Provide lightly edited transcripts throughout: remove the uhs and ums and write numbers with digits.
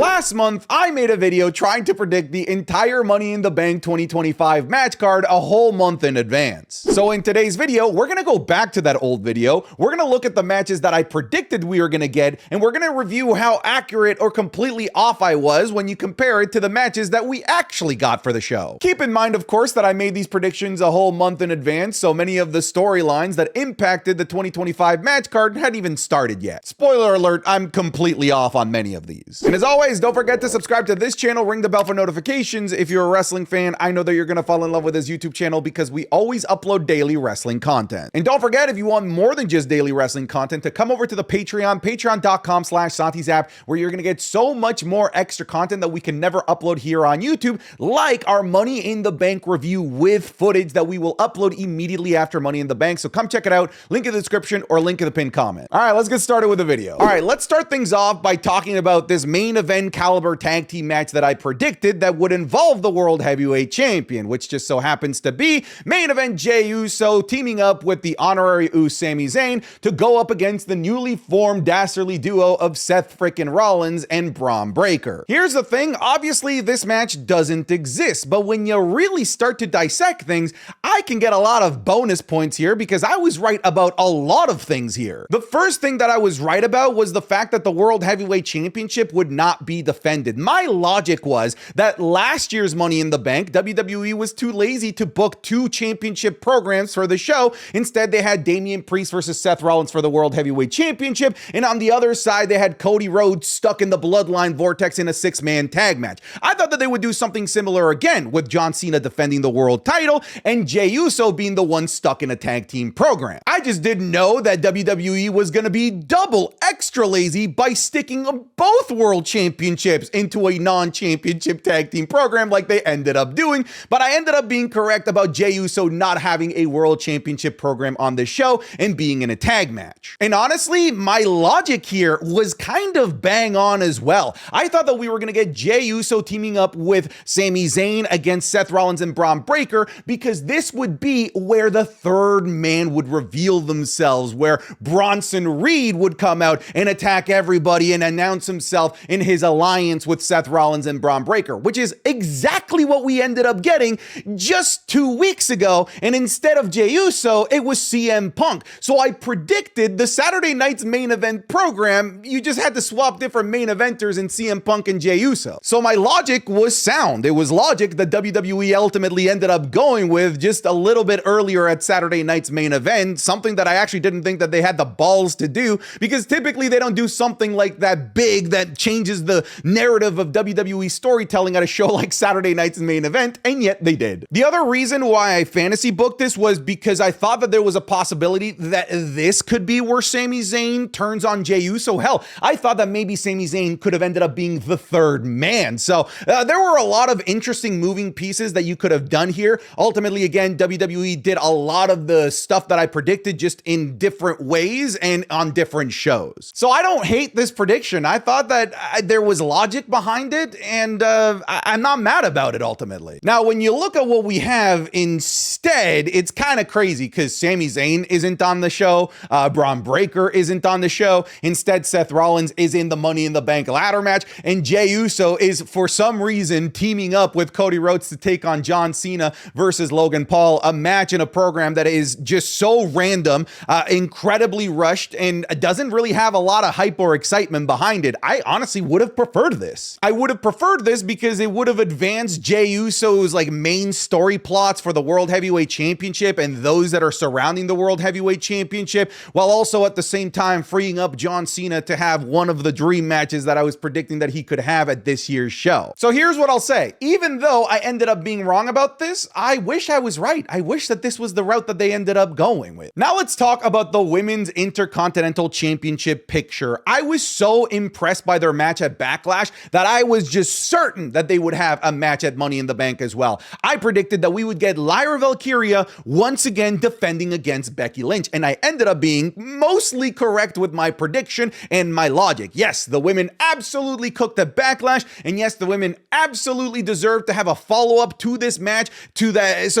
Last month, I made a video trying to predict the entire Money in the Bank 2025 match card a whole month in advance. So in today's video, we're gonna go back to that old video, we're gonna look at the matches that I predicted we were gonna get, and we're gonna review how accurate or completely off I was when you compare it to the matches that we actually got for the show. Keep in mind, of course, that I made these predictions a whole month in advance, so many of the storylines that impacted the 2025 match card hadn't even started yet. Spoiler alert, I'm completely off on many of these. And as always, don't forget to subscribe to this channel, ring the bell for notifications. If you're a wrestling fan, I know that you're gonna fall in love with this YouTube channel because we always upload daily wrestling content. And don't forget, if you want more than just daily wrestling content, to come over to the Patreon, patreon.com/SantiZap, where you're gonna get so much more extra content that we can never upload here on YouTube, like our Money in the Bank review with footage that we will upload immediately after Money in the Bank. So come check it out, link in the description or link in the pinned comment. All right, let's get started with the video. All right, let's start things off by talking about this main event caliber tag team match that I predicted that would involve the World Heavyweight Champion, which just so happens to be main event Jey Uso teaming up with the honorary Uso Sami Zayn to go up against the newly formed dastardly duo of Seth frickin' Rollins and Braun Breaker. Here's the thing, obviously this match doesn't exist, but when you really start to dissect things, I can get a lot of bonus points here because I was right about a lot of things here. The first thing that I was right about was the fact that the World Heavyweight Championship would not be defended. My logic was that last year's Money in the Bank, WWE was too lazy to book two championship programs for the show. Instead, they had Damian Priest versus Seth Rollins for the World Heavyweight Championship, and on the other side, they had Cody Rhodes stuck in the Bloodline Vortex in a six-man tag match. I thought that they would do something similar again, with John Cena defending the world title and Jey Uso being the one stuck in a tag team program. I just didn't know that WWE was gonna be double extra lazy by sticking both world championships into a non-championship tag team program like they ended up doing, but I ended up being correct about Jey Uso not having a world championship program on this show and being in a tag match. And honestly, my logic here was kind of bang on as well. I thought that we were gonna get Jey Uso teaming up with Sami Zayn against Seth Rollins and Braun Breaker because this would be where the third man would reveal themselves, where Bronson Reed would come out and attack everybody and announce himself in his alliance with Seth Rollins and Braun Breaker, which is exactly what we ended up getting just 2 weeks ago. And instead of Jey Uso, it was CM Punk. So I predicted the Saturday night's main event program, you just had to swap different main eventers in CM Punk and Jey Uso. So my logic was sound. It was logic that WWE ultimately ended up going with just a little bit earlier at Saturday night's main event, something that I actually didn't think that they had the balls to do, because typically they don't do something like that big that changes the narrative of WWE storytelling at a show like Saturday night's main event, and yet they did. The other reason why I fantasy booked this was because I thought that there was a possibility that this could be where Sami Zayn turns on Jey Uso. Hell, I thought that maybe Sami Zayn could have ended up being the third man. So there were a lot of interesting moving pieces that you could have done here. Ultimately, again, WWE did a lot of the stuff that I predicted just in different ways and on different shows. So I don't hate this prediction. I thought that there was logic behind it, and I'm not mad about it ultimately. Now, when you look at what we have instead, it's kind of crazy because Sami Zayn isn't on the show, Braun Breaker isn't on the show. Instead, Seth Rollins is in the Money in the Bank ladder match, and Jey Uso is for some reason teaming up with Cody Rhodes to take on John Cena versus Logan Paul, a match in a program that is just so random, incredibly rushed, and doesn't really have a lot of hype or excitement behind it. I honestly would have preferred this. I would have preferred this because it would have advanced Jey Uso's like main story plots for the World Heavyweight Championship and those that are surrounding the World Heavyweight Championship, while also at the same time freeing up John Cena to have one of the dream matches that I was predicting that he could have at this year's show. So here's what I'll say. Even though I ended up being wrong about this, I wish I was right. I wish that this was the route that they ended up going with. Now let's talk about the Women's Intercontinental Championship picture. I was so impressed by their match at Backlash that I was just certain that they would have a match at Money in the Bank as well. I predicted that we would get Lyra Valkyria once again defending against Becky Lynch, and I ended up being mostly correct with my prediction and my logic. Yes, the women absolutely cooked at Backlash, and yes, the women absolutely deserve to have a follow-up to this match so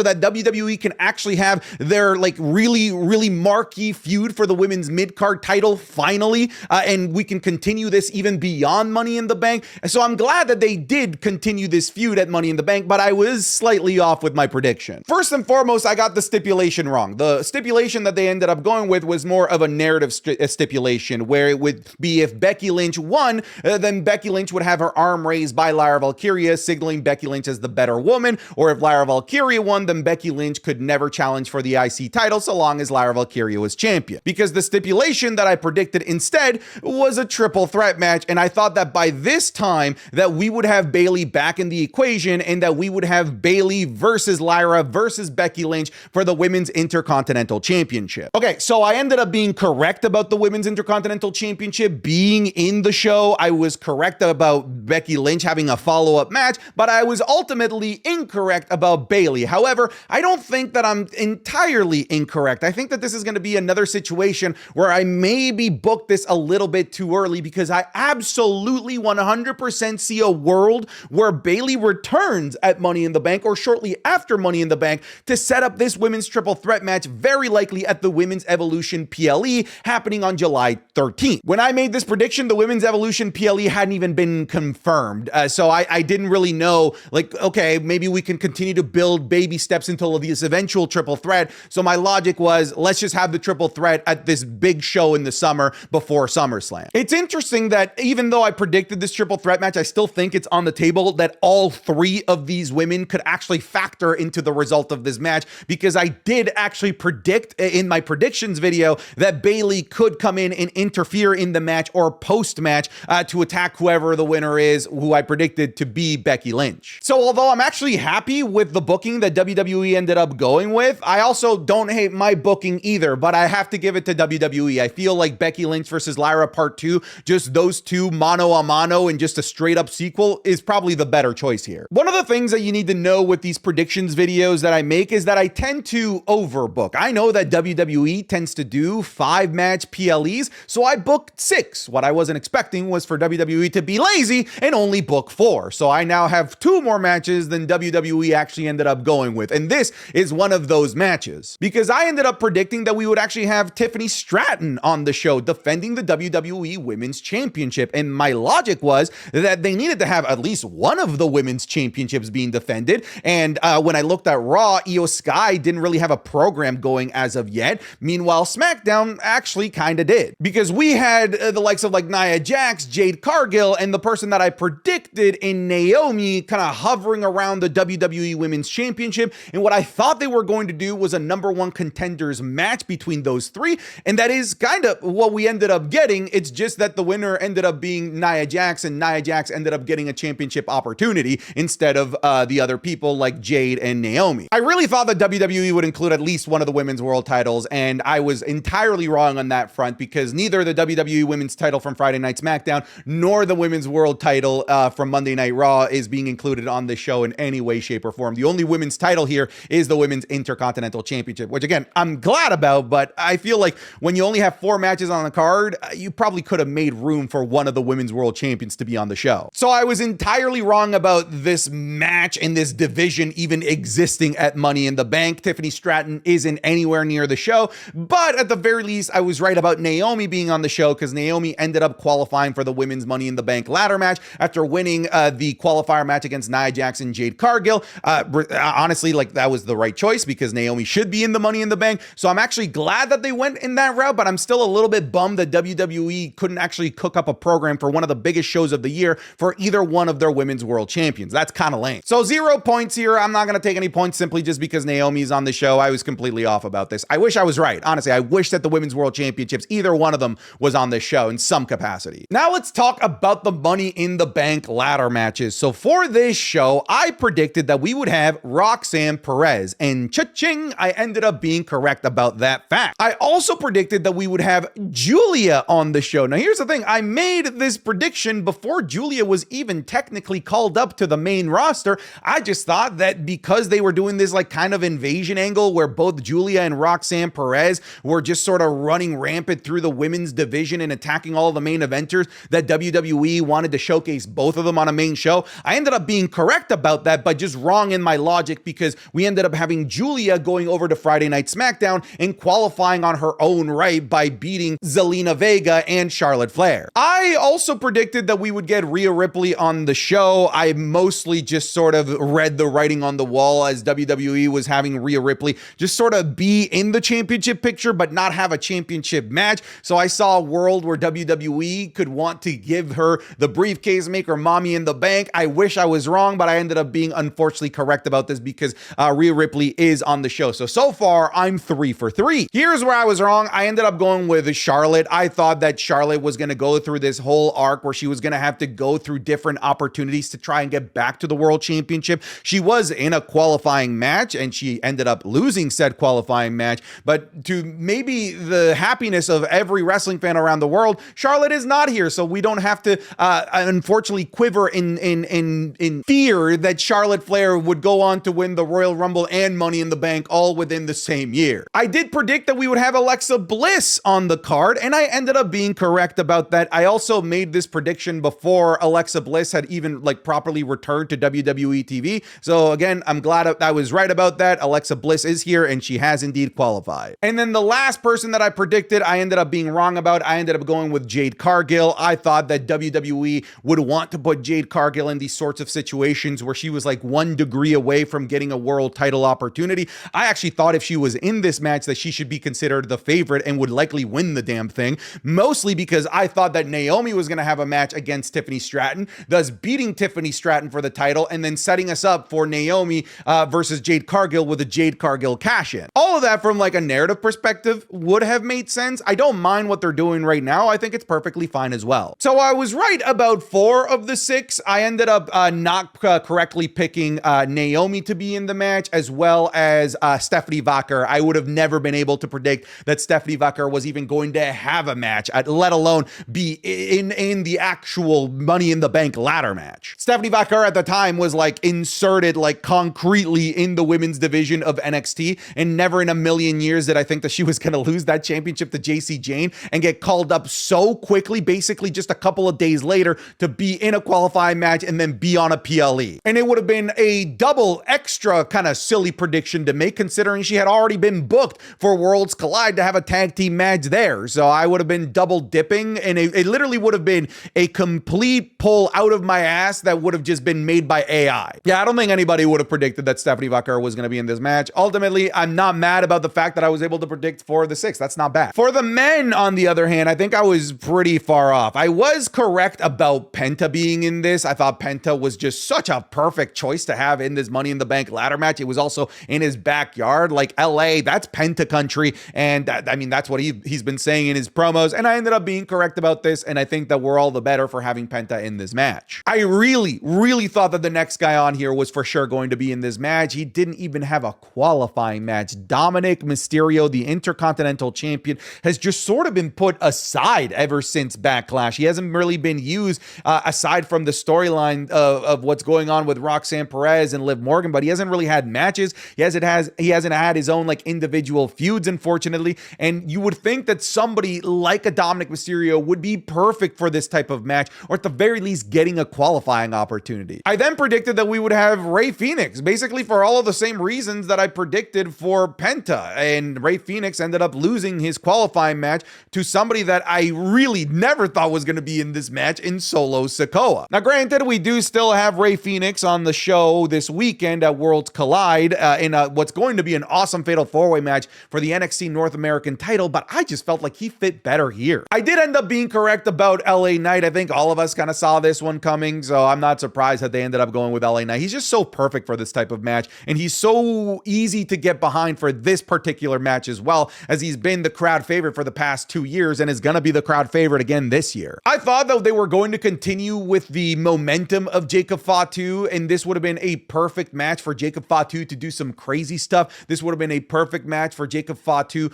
that WWE can actually have their like really marquee feud for the women's mid-card title finally, and we can continue this even beyond Money Money in the Bank. So I'm glad that they did continue this feud at Money in the Bank, but I was slightly off with my prediction. First and foremost, I got the stipulation wrong. The stipulation that they ended up going with was more of a narrative stipulation, where it would be if Becky Lynch won, then Becky Lynch would have her arm raised by Lyra Valkyria, signaling Becky Lynch as the better woman, or if Lyra Valkyria won, then Becky Lynch could never challenge for the IC title so long as Lyra Valkyria was champion. Because the stipulation that I predicted instead was a triple threat match, and I thought that by this time that we would have Bayley back in the equation and that we would have Bayley versus Lyra versus Becky Lynch for the Women's Intercontinental Championship. Okay, so I ended up being correct about the Women's Intercontinental Championship being in the show. I was correct about Becky Lynch having a follow-up match, but I was ultimately incorrect about Bayley. However, I don't think that I'm entirely incorrect. I think that this is going to be another situation where I maybe booked this a little bit too early, because I absolutely 100% see a world where Bayley returns at Money in the Bank or shortly after Money in the Bank to set up this women's triple threat match, very likely at the Women's Evolution PLE happening on July 13th. When I made this prediction, the Women's Evolution PLE hadn't even been confirmed. So I didn't really know, like, okay, maybe we can continue to build baby steps until this eventual triple threat. So my logic was, let's just have the triple threat at this big show in the summer before SummerSlam. It's interesting that even though I predicted this triple threat match, I still think it's on the table that all three of these women could actually factor into the result of this match, because I did actually predict in my predictions video that Bayley could come in and interfere in the match or post-match to attack whoever the winner is, who I predicted to be Becky Lynch. So although I'm actually happy with the booking that WWE ended up going with, I also don't hate my booking either, but I have to give it to WWE. I feel like Becky Lynch versus Lyra Part 2, just those two mano a mano and just a straight up sequel, is probably the better choice here. One of the things that you need to know with these predictions videos that I make is that I tend to overbook. I know that WWE tends to do 5-match PLEs, so I booked 6. What I wasn't expecting was for WWE to be lazy and only book 4. So I now have 2 more matches than WWE actually ended up going with. And this is one of those matches, because I ended up predicting that we would actually have Tiffany Stratton on the show defending the WWE Women's Championship. And my logic was that they needed to have at least one of the women's championships being defended. And when I looked at Raw, Io Sky didn't really have a program going as of yet. Meanwhile, SmackDown actually kind of did, because we had the likes of like Nia Jax, Jade Cargill, and the person that I predicted in Naomi kind of hovering around the WWE Women's Championship. And what I thought they were going to do was a #1 contenders match between those three. And that is kind of what we ended up getting. It's just that the winner ended up being Nia Jax, and Nia Jax ended up getting a championship opportunity instead of the other people like Jade and Naomi. I really thought that WWE would include at least one of the women's world titles, and I was entirely wrong on that front, because neither the WWE Women's title from Friday Night SmackDown nor the women's world title from Monday Night Raw is being included on this show in any way, shape, or form. The only women's title here is the Women's Intercontinental Championship, which again, I'm glad about, but I feel like when you only have 4 matches on the card, you probably could have made room for one of the women's world champions to be on the show. So I was entirely wrong about this match and this division even existing at Money in the Bank. Tiffany Stratton isn't anywhere near the show, but at the very least, I was right about Naomi being on the show, because Naomi ended up qualifying for the women's Money in the Bank ladder match after winning the qualifier match against Nia Jax and Jade Cargill. Honestly, like, that was the right choice, because Naomi should be in the Money in the Bank. So I'm actually glad that they went in that route, but I'm still a little bit bummed that WWE couldn't actually cook up a program for one of the biggest shows of the year for either one of their women's world champions. That's kind of lame. So 0 points here. I'm not going to take any points simply just because Naomi's on the show. I was completely off about this. I wish I was right. Honestly, I wish that the women's world championships, either one of them, was on this show in some capacity. Now let's talk about the Money in the Bank ladder matches. So for this show, I predicted that we would have Roxanne Perez, and cha-ching, I ended up being correct about that fact. I also predicted that we would have Julia on the show. Now here's the thing, I made this prediction before Julia was even technically called up to the main roster. I just thought that because they were doing this like kind of invasion angle where both Julia and Roxanne Perez were just sort of running rampant through the women's division and attacking all the main eventers, that WWE wanted to showcase both of them on a main show. I ended up being correct about that, but just wrong in my logic, because we ended up having Julia going over to Friday Night SmackDown and qualifying on her own right by beating Zelina Vega and Charlotte Flair. I also predicted predicted that we would get Rhea Ripley on the show. I mostly just sort of read the writing on the wall as WWE was having Rhea Ripley just sort of be in the championship picture, but not have a championship match. So I saw a world where WWE could want to give her the briefcase maker, Mommy in the Bank. I wish I was wrong, but I ended up being unfortunately correct about this because Rhea Ripley is on the show. So far, I'm 3 for 3. Here's where I was wrong. I ended up going with Charlotte. I thought that Charlotte was going to go through this whole arc where she was going to have to go through different opportunities to try and get back to the World Championship. She was in a qualifying match and she ended up losing said qualifying match, but to maybe the happiness of every wrestling fan around the world, Charlotte is not here, so we don't have to unfortunately quiver in fear that Charlotte Flair would go on to win the Royal Rumble and Money in the Bank all within the same year. I did predict that we would have Alexa Bliss on the card, and I ended up being correct about that. I also made this prediction before Alexa Bliss had even properly returned to WWE TV. So again, I'm glad I was right about that. Alexa Bliss is here and she has indeed qualified. And then the last person that I predicted, I ended up being wrong about. I ended up going with Jade Cargill. I thought that WWE would want to put Jade Cargill in these sorts of situations where she was like 1 degree away from getting a world title opportunity. I actually thought if she was in this match that she should be considered the favorite and would likely win the damn thing, mostly because I thought that Naomi was going to have a match against Tiffany Stratton, thus beating Tiffany Stratton for the title and then setting us up for Naomi versus Jade Cargill with a Jade Cargill cash-in. All of that from a narrative perspective would have made sense. I don't mind what they're doing right now. I think it's perfectly fine as well. So I was right about 4 of the 6. I ended up not correctly picking Naomi to be in the match, as well as Stephanie Vacher. I would have never been able to predict that Stephanie Vacher was even going to have a match, let alone be in the actual Money in the Bank ladder match. Stephanie Vacher at the time was inserted concretely in the women's division of NXT, and never in a million years did I think that she was going to lose that championship to JC Jane and get called up so quickly, basically just a couple of days later, to be in a qualifying match and then be on a PLE. And it would have been a double extra kind of silly prediction to make, considering she had already been booked for Worlds Collide to have a tag team match there. So I would have been double dipping, and it literally would have been a complete pull out of my ass that would have just been made by AI. Yeah, I don't think anybody would have predicted that Stephanie Vacher was going to be in this match. Ultimately, I'm not mad about the fact that I was able to predict 4 of the 6. That's not bad. For the men, on the other hand, I think I was pretty far off. I was correct about Penta being in this. I thought Penta was just such a perfect choice to have in this Money in the Bank ladder match. It was also in his backyard, LA, that's Penta country. And that's what he's been saying in his promos. And I ended up being correct about this. And I think that we're all the better for having Penta in this match. I really, really thought that the next guy on here was for sure going to be in this match. He didn't even have a qualifying match. Dominic Mysterio, the Intercontinental Champion, has just sort of been put aside ever since Backlash. He hasn't really been used aside from the storyline of what's going on with Roxanne Perez and Liv Morgan, but he hasn't really had matches. He hasn't had his own individual feuds, unfortunately. And you would think that somebody like a Dominic Mysterio would be perfect for this type of match, or at the very least getting a qualifying opportunity. I then predicted that we would have Rey Fenix, basically for all of the same reasons that I predicted for Penta. And Rey Fenix ended up losing his qualifying match to somebody that I really never thought was going to be in this match, in Solo Sikoa. Now, granted, we do still have Rey Fenix on the show this weekend at Worlds Collide in what's going to be an awesome Fatal 4-Way match for the NXT North American title, but I just felt like he fit better here. I did end up being correct about LA Knight. I think all of us kind of saw this one coming, so I'm not surprised that they ended up going with LA Knight. He's just so perfect for this type of match, and he's so easy to get behind for this particular match as well, as he's been the crowd favorite for the past 2 years and is going to be the crowd favorite again this year. I thought that they were going to continue with the momentum of Jacob Fatu, and this would have been a perfect match for Jacob Fatu to do some crazy stuff. This would have been a perfect match for Jacob Fatu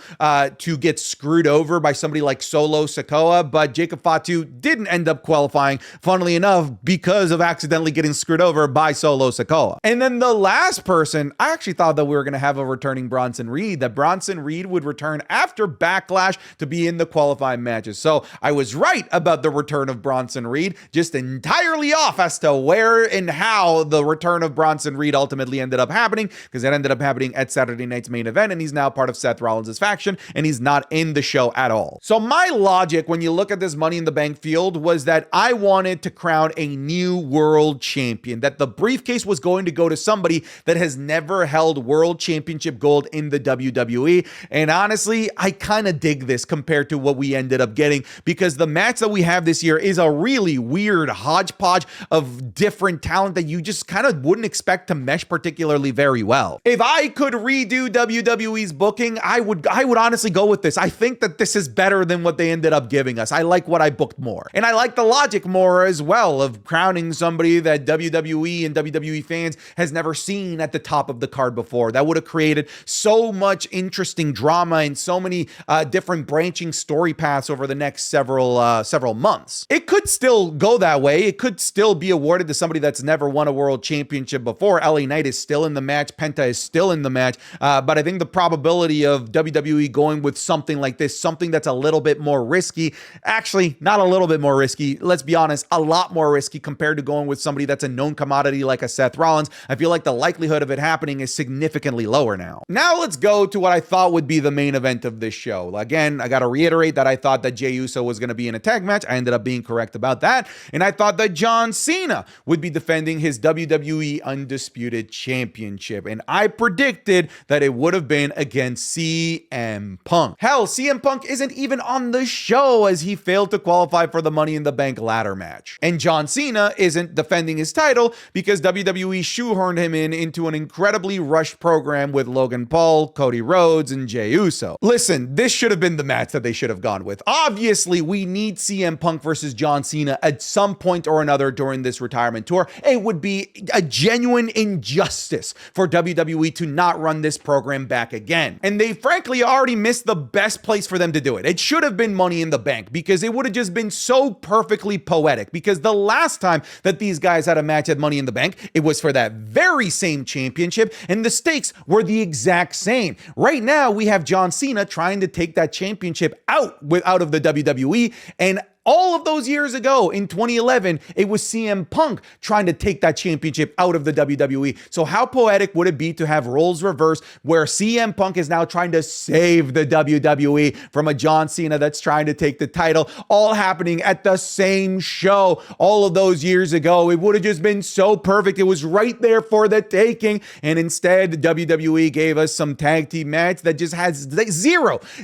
to get screwed over by somebody like Solo Sikoa, but Jacob Fatu didn't end up qualifying, funnily enough, because of accidentally getting screwed over by Solo Sikoa. And then the last person, I actually thought that we were going to have a returning Bronson Reed, that Bronson Reed would return after Backlash to be in the qualifying matches. So I was right about the return of Bronson Reed, just entirely off as to where and how the return of Bronson Reed ultimately ended up happening, because it ended up happening at Saturday night's main event, and he's now part of Seth Rollins' faction, and he's not in the show at all. So my logic, when you look at this Money in the Bank field, world was that I wanted to crown a new world champion, that the briefcase was going to go to somebody that has never held world championship gold in the WWE. And honestly, I kind of dig this compared to what we ended up getting, because the match that we have this year is a really weird hodgepodge of different talent that you just kind of wouldn't expect to mesh particularly very well. If I could redo WWE's booking, I would honestly go with this. I think that this is better than what they ended up giving us. I like what I booked more. And I like the logic more as well of crowning somebody that WWE and WWE fans has never seen at the top of the card before. That would have created so much interesting drama and so many different branching story paths over the next several months. It could still go that way. It could still be awarded to somebody that's never won a world championship before. LA Knight is still in the match. Penta is still in the match. But I think the probability of WWE going with something like this, something that's a little bit more risky, actually not a little bit more risky, let's be honest, a lot more risky compared to going with somebody that's a known commodity like a Seth Rollins. I feel like the likelihood of it happening is significantly lower now. Now let's go to what I thought would be the main event of this show. Again, I got to reiterate that I thought that Jey Uso was going to be in a tag match. I ended up being correct about that. And I thought that John Cena would be defending his WWE Undisputed Championship. And I predicted that it would have been against CM Punk. Hell, CM Punk isn't even on the show as he failed to qualify for the Money in the Bank ladder match. And John Cena isn't defending his title because WWE shoehorned him into an incredibly rushed program with Logan Paul, Cody Rhodes, and Jey Uso. Listen, this should have been the match that they should have gone with. Obviously, we need CM Punk versus John Cena at some point or another during this retirement tour. It would be a genuine injustice for WWE to not run this program back again. And they frankly already missed the best place for them to do it. It should have been Money in the Bank because it would have just been so perfectly poetic, because the last time that these guys had a match at Money in the Bank, it was for that very same championship, and the stakes were the exact same. Right now, we have John Cena trying to take that championship out of the WWE, and all of those years ago in 2011, it was CM Punk trying to take that championship out of the WWE. So how poetic would it be to have roles reversed where CM Punk is now trying to save the WWE from a John Cena that's trying to take the title, all happening at the same show all of those years ago? It would have just been so perfect. It was right there for the taking. And instead, WWE gave us some tag team match that just has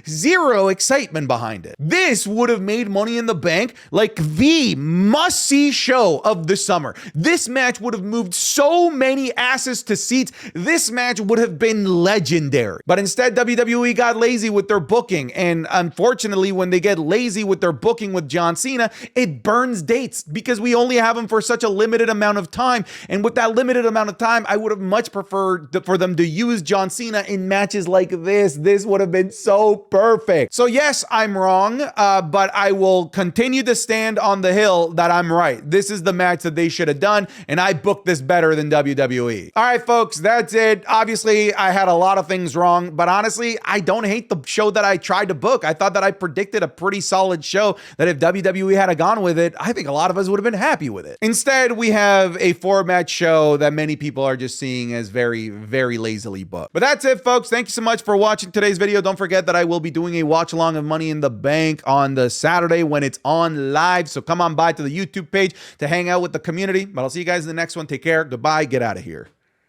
zero excitement behind it. This would have made Money in the Bank like the must-see show of the summer. This match would have moved so many asses to seats. This match would have been legendary. But instead, WWE got lazy with their booking. And unfortunately, when they get lazy with their booking with John Cena, it burns dates because we only have him for such a limited amount of time. And with that limited amount of time, I would have much preferred for them to use John Cena in matches like this. This would have been so perfect. So yes, I'm wrong, but I will continue to stand on the hill that I'm right. This is the match that they should have done, and I booked this better than WWE. All right, folks, that's it. Obviously, I had a lot of things wrong, but honestly, I don't hate the show that I tried to book. I thought that I predicted a pretty solid show that if WWE had gone with it, I think a lot of us would have been happy with it. Instead, we have a 4-match show that many people are just seeing as very, very lazily booked. But that's it, folks. Thank you so much for watching today's video. Don't forget that I will be doing a watch along of Money in the Bank on the Saturday when it's on live. So come on by to the YouTube page to hang out with the community. But I'll see you guys in the next one. Take care. Goodbye. Get out of here.